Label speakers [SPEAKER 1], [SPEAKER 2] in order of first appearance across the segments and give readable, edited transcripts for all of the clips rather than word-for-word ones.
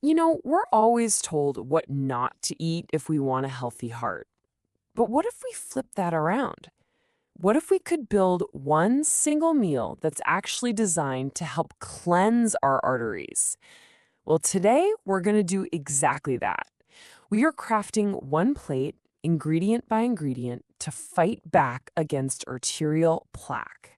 [SPEAKER 1] We're always told what not to eat if we want a healthy heart. But what if we flip that around? What if we could build one single meal that's actually designed to help cleanse our arteries? Well, today we're going to do exactly that. We are crafting one plate, ingredient by ingredient, to fight back against arterial plaque.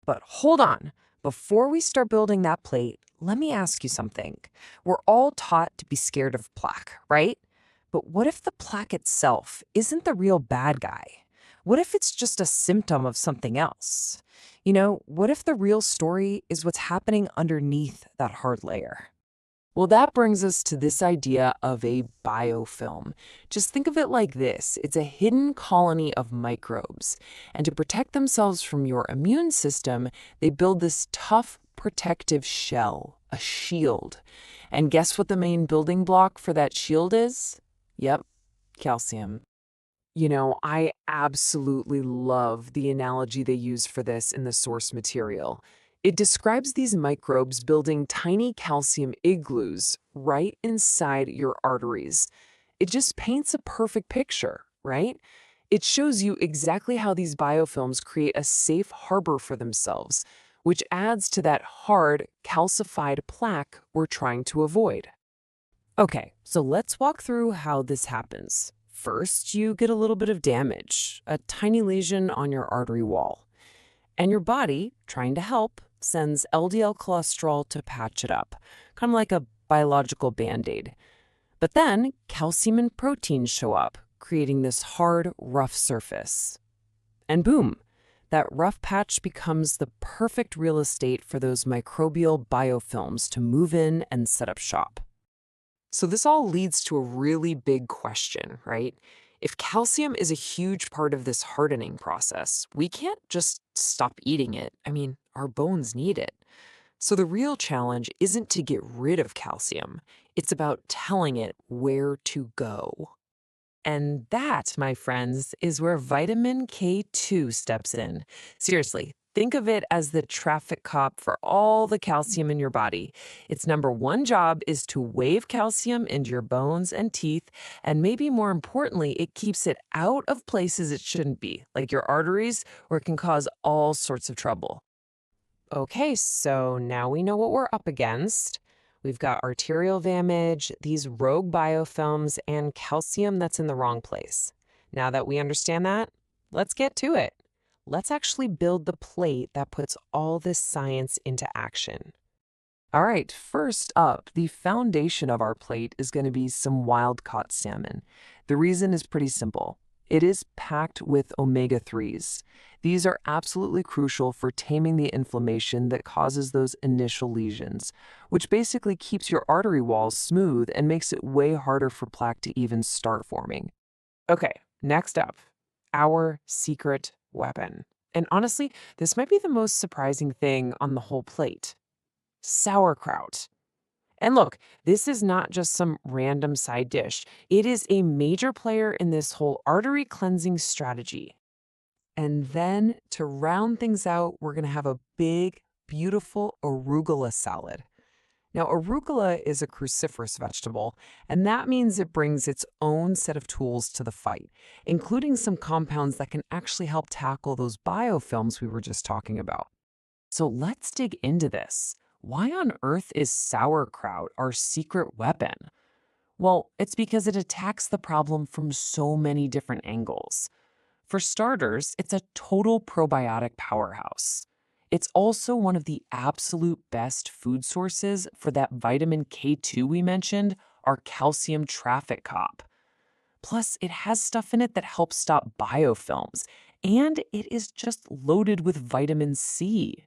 [SPEAKER 1] But hold on. Before we start building that plate, let me ask you something. We're all taught to be scared of plaque, right? But what if the plaque itself isn't the real bad guy? What if it's just a symptom of something else? What if the real story is what's happening underneath that hard layer? Well, that brings us to this idea of a biofilm. Just think of it like this. It's a hidden colony of microbes. And to protect themselves from your immune system, they build this tough protective shell, a shield. And guess what the main building block for that shield is? Yep, calcium. I absolutely love the analogy they use for this in the source material. It describes these microbes building tiny calcium igloos right inside your arteries. It just paints a perfect picture, right? It shows you exactly how these biofilms create a safe harbor for themselves, which adds to that hard, calcified plaque we're trying to avoid. Okay, so let's walk through how this happens. First, you get a little bit of damage, a tiny lesion on your artery wall. And your body, trying to help, sends LDL cholesterol to patch it up, kind of like a biological band-aid. But then calcium and proteins show up, creating this hard, rough surface. And boom, that rough patch becomes the perfect real estate for those microbial biofilms to move in and set up shop. So this all leads to a really big question, right? If calcium is a huge part of this hardening process, we can't just stop eating it. Our bones need it. So the real challenge isn't to get rid of calcium. It's about telling it where to go. And that, my friends, is where vitamin K2 steps in. Seriously, think of it as the traffic cop for all the calcium in your body. Its number one job is to wave calcium into your bones and teeth, and maybe more importantly, it keeps it out of places it shouldn't be, like your arteries, where it can cause all sorts of trouble. Okay, so now we know what we're up against. We've got arterial damage, these rogue biofilms, and calcium that's in the wrong place. Now that we understand that, let's get to it. Let's actually build the plate that puts all this science into action. All right, first up, the foundation of our plate is going to be some wild-caught salmon. The reason is pretty simple. It is packed with omega-3s. These are absolutely crucial for taming the inflammation that causes those initial lesions, which basically keeps your artery walls smooth and makes it way harder for plaque to even start forming. Okay, next up, our secret weapon. And honestly, this might be the most surprising thing on the whole plate: sauerkraut. And look, this is not just some random side dish. It is a major player in this whole artery cleansing strategy. And then to round things out, we're going to have a big, beautiful arugula salad. Now, arugula is a cruciferous vegetable, and that means it brings its own set of tools to the fight, including some compounds that can actually help tackle those biofilms we were just talking about. So let's dig into this. Why on earth is sauerkraut our secret weapon? Well, it's because it attacks the problem from so many different angles. For starters, it's a total probiotic powerhouse. It's also one of the absolute best food sources for that vitamin K2 we mentioned, our calcium traffic cop. Plus, it has stuff in it that helps stop biofilms, and it is just loaded with vitamin C.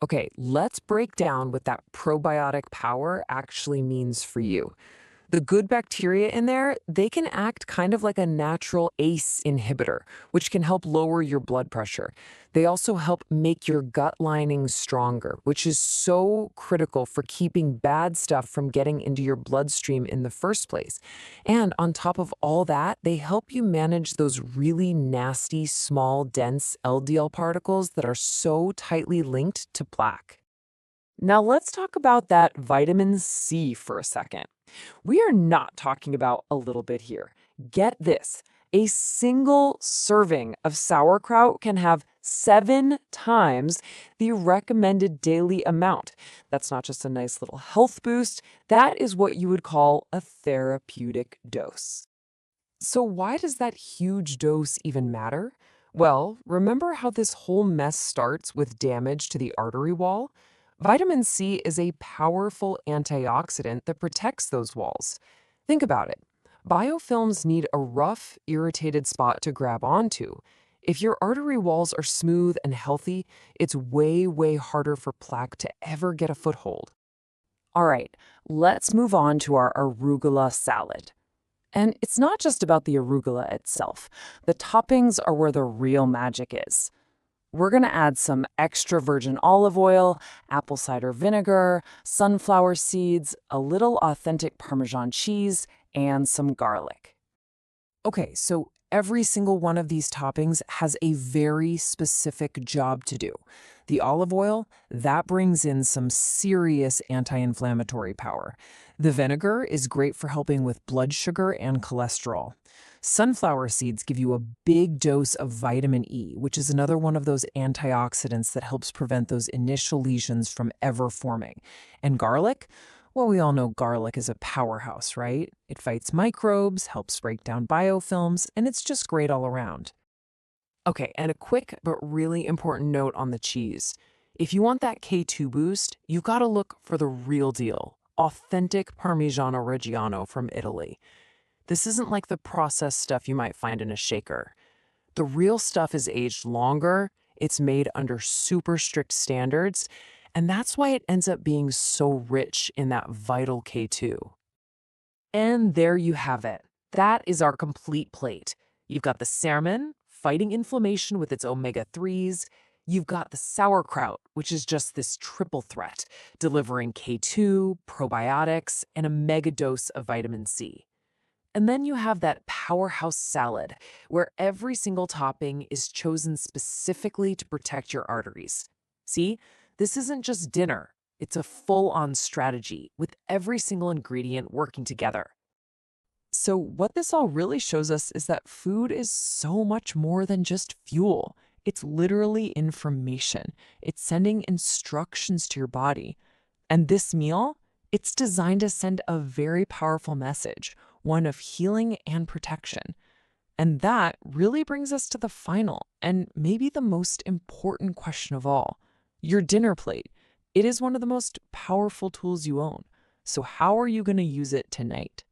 [SPEAKER 1] Okay, let's break down what that probiotic power actually means for you. The good bacteria in there, they can act kind of like a natural ACE inhibitor, which can help lower your blood pressure. They also help make your gut lining stronger, which is so critical for keeping bad stuff from getting into your bloodstream in the first place. And on top of all that, they help you manage those really nasty, small, dense LDL particles that are so tightly linked to plaque. Now let's talk about that vitamin C for a second. We are not talking about a little bit here. Get this. A single serving of sauerkraut can have 7 times the recommended daily amount. That's not just a nice little health boost. That is what you would call a therapeutic dose. So why does that huge dose even matter? Well, remember how this whole mess starts with damage to the artery wall? Vitamin C is a powerful antioxidant that protects those walls. Think about it. Biofilms need a rough, irritated spot to grab onto. If your artery walls are smooth and healthy, it's way, way harder for plaque to ever get a foothold. All right, let's move on to our arugula salad. And it's not just about the arugula itself. The toppings are where the real magic is. We're going to add some extra virgin olive oil, apple cider vinegar, sunflower seeds, a little authentic Parmesan cheese, and some garlic. Okay, so every single one of these toppings has a very specific job to do. The olive oil, that brings in some serious anti-inflammatory power. The vinegar is great for helping with blood sugar and cholesterol. Sunflower seeds give you a big dose of vitamin E, which is another one of those antioxidants that helps prevent those initial lesions from ever forming. And garlic? Well, we all know garlic is a powerhouse, right? It fights microbes, helps break down biofilms, and it's just great all around. Okay, and a quick but really important note on the cheese. If you want that K2 boost, you've got to look for the real deal, authentic Parmigiano-Reggiano from Italy. This isn't like the processed stuff you might find in a shaker. The real stuff is aged longer, it's made under super strict standards, and that's why it ends up being so rich in that vital K2. And there you have it. That is our complete plate. You've got the salmon, fighting inflammation with its omega-3s. You've got the sauerkraut, which is just this triple threat, delivering K2, probiotics, and a mega dose of vitamin C. And then you have that powerhouse salad, where every single topping is chosen specifically to protect your arteries. See, this isn't just dinner. It's a full-on strategy with every single ingredient working together. So what this all really shows us is that food is so much more than just fuel. It's literally information. It's sending instructions to your body. And this meal, it's designed to send a very powerful message, one of healing and protection. And that really brings us to the final and maybe the most important question of all. Your dinner plate. It is one of the most powerful tools you own. So how are you going to use it tonight?